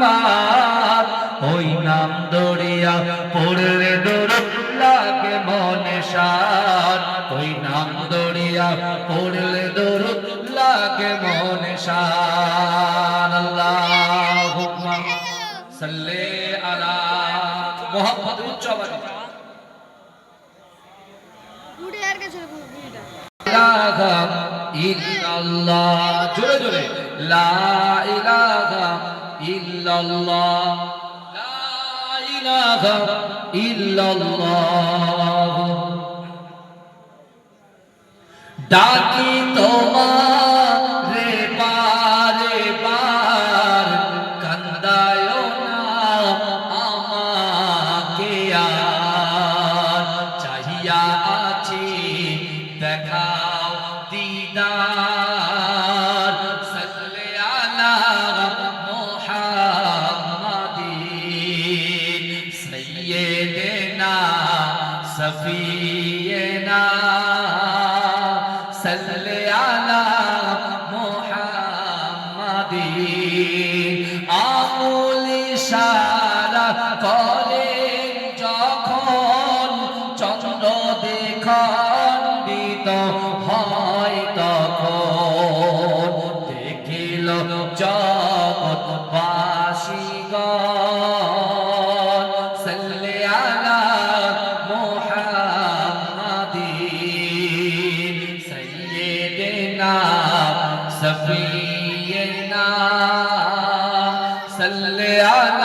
আমার ওই নাম দরিয়া পড়লে দরুদ লাগে মনে শান ওই নাম দরিয়া পড়লে দরুদ লাগে মনে শান আল্লাহুম্মা সাল্লি আলা মুহাম্মদ উচ্চ আওয়াজে উড়ে আর গেছে বুড়িটা ইলাহা ইল্লাল্লাহ জোরে জোরে লা ইলাহা ইল্লাল্লাহ লা ইলাহা ইল্লাল্লাহ ডাকি তোমারে বারে বার কান্দায় না আমাকে আর চাহিয়া আছি দেখাও দিদার সাল্লি আলা মুহাম্মাদিন সাইয়্যিদিনা সফিয়্যিনা সাল্লি আলা মুহাম্মাদিন আমুল ইশারা করে যখন চন্দ্র দেখান্বিত হয় তখন দেখিল জগৎবাসীগণ সাল্লি আলা মুহাম্মাদিন সাইয়্যিদিনা সফিয়্যিনা সাল্লি আলা